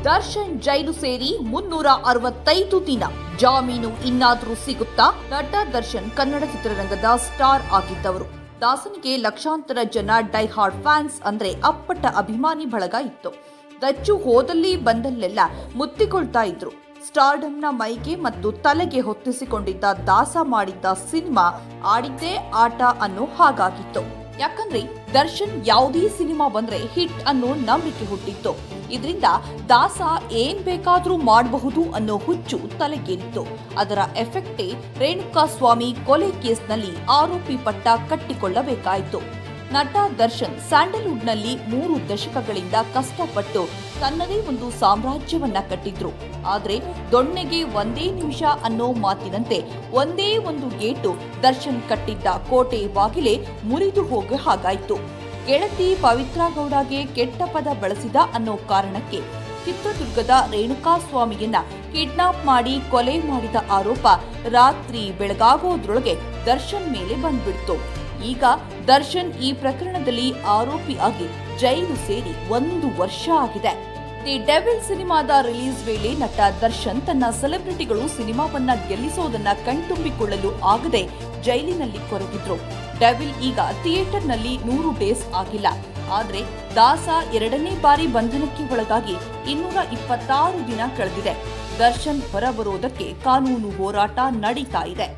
ದರ್ಶನ್ ಜೈಲು ಸೇರಿ 365 ದಿನ ಜಾಮೀನು ಇನ್ನಾದರೂ ಸಿಗುತ್ತಾ? ನಟ ದರ್ಶನ್ ಕನ್ನಡ ಚಿತ್ರರಂಗದ ಸ್ಟಾರ್ ಆಗಿದ್ದವರು. ದಾಸನಿಗೆ ಲಕ್ಷಾಂತರ ಜನ ಡೈ ಹಾರ್ಡ್ ಫ್ಯಾನ್ಸ್ ಅಂದ್ರೆ ಅಪ್ಪಟ ಅಭಿಮಾನಿ ಬಳಗ ಇತ್ತು. ದಚ್ಚು ಹೋದಲ್ಲಿ ಬಂದಲ್ಲೆಲ್ಲ ಮುತ್ತಿಕೊಳ್ತಾ ಇದ್ರು. ಸ್ಟಾರ್ಡಮ್ನ ಮೈಗೆ ಮತ್ತು ತಲೆಗೆ ಹೊತ್ತಿಸಿಕೊಂಡಿದ್ದ ದಾಸ ಮಾಡಿದ್ದ ಸಿನಿಮಾ ಆಡಿದ್ದೇ ಆಟ ಅನ್ನೋ ಹಾಗಾಗಿತ್ತು. ಯಾಕಂದ್ರೆ ದರ್ಶನ್ ಯಾವುದೇ ಸಿನಿಮಾ ಬಂದ್ರೆ ಹಿಟ್ ಅನ್ನೋ ನಂಬಿಕೆ ಹುಟ್ಟಿತ್ತು. ಇದರಿಂದ ದಾಸ ಏನ್ ಬೇಕಾದ್ರೂ ಮಾಡಬಹುದು ಅನ್ನೋ ಹುಚ್ಚು ತಲೆಗೇರಿತ್ತು. ಅದರ ಎಫೆಕ್ಟೇ ರೇಣುಕಾಸ್ವಾಮಿ ಕೊಲೆ ಕೇಸ್ನಲ್ಲಿ ಆರೋಪಿ ಪಟ್ಟ ಕಟ್ಟಿಕೊಳ್ಳಬೇಕಾಯಿತು. ನಟ ದರ್ಶನ್ ಸ್ಯಾಂಡಲ್ವುಡ್ನಲ್ಲಿ 3 ದಶಕಗಳಿಂದ ಕಷ್ಟಪಟ್ಟು ತನ್ನದೇ ಒಂದು ಸಾಮ್ರಾಜ್ಯವನ್ನ ಕಟ್ಟಿದ್ರು. ಆದ್ರೆ ದೊಣ್ಣೆಗೆ ಒಂದೇ ನಿಮಿಷ ಅನ್ನೋ ಮಾತಿನಂತೆ ಒಂದೇ ಒಂದು ಗೇಟು ದರ್ಶನ್ ಕಟ್ಟಿದ್ದ ಕೋಟೆ ಬಾಗಿಲೇ ಮುರಿದು ಹೋಗೋ ಹಾಗಾಯ್ತು. ಗೆಳತಿ ಪವಿತ್ರ ಗೌಡಗೆ ಕೆಟ್ಟ ಪದ ಬಳಸಿದ ಅನ್ನೋ ಕಾರಣಕ್ಕೆ ಚಿತ್ರದುರ್ಗದ ರೇಣುಕಾಸ್ವಾಮಿಯನ್ನ ಕಿಡ್ನಾಪ್ ಮಾಡಿ ಕೊಲೆ ಮಾಡಿದ ಆರೋಪ ರಾತ್ರಿ ಬೆಳಗಾಗೋದ್ರೊಳಗೆ ದರ್ಶನ್ ಮೇಲೆ ಬಂದ್ಬಿಡ್ತು. ಈಗ ದರ್ಶನ್ ಈ ಪ್ರಕರಣದಲ್ಲಿ ಆರೋಪಿ ಆಗಿ ಜೈಲು ಸೇರಿ 1 ವರ್ಷ ಆಗಿದೆ. ದಿ ಡೆವಿಲ್ ಸಿನಿಮಾದ ರಿಲೀಸ್ ವೇಳೆ ನಟ ದರ್ಶನ್ ತನ್ನ ಸೆಲೆಬ್ರಿಟಿಗಳು ಸಿನಿಮಾವನ್ನ ಗೆಲ್ಲಿಸೋದನ್ನ ಕಣ್ತುಂಬಿಕೊಳ್ಳಲು ಆಗದೆ ಜೈಲಿನಲ್ಲಿ ಕೊರಗಿದ್ರು. ಡೆವಿಲ್ ಈಗ ಥಿಯೇಟರ್ನಲ್ಲಿ 100 ಡೇಸ್ ಆಗಿಲ್ಲ. ಆದ್ರೆ ದಾಸ 2ನೇ ಬಾರಿ ಬಂಧನಕ್ಕೆ ಒಳಗಾಗಿ 226 ದಿನ ಕಳೆದಿದೆ. ದರ್ಶನ್ ಹೊರಬರೋದಕ್ಕೆ ಕಾನೂನು ಹೋರಾಟ ನಡೀತಾ ಇದೆ.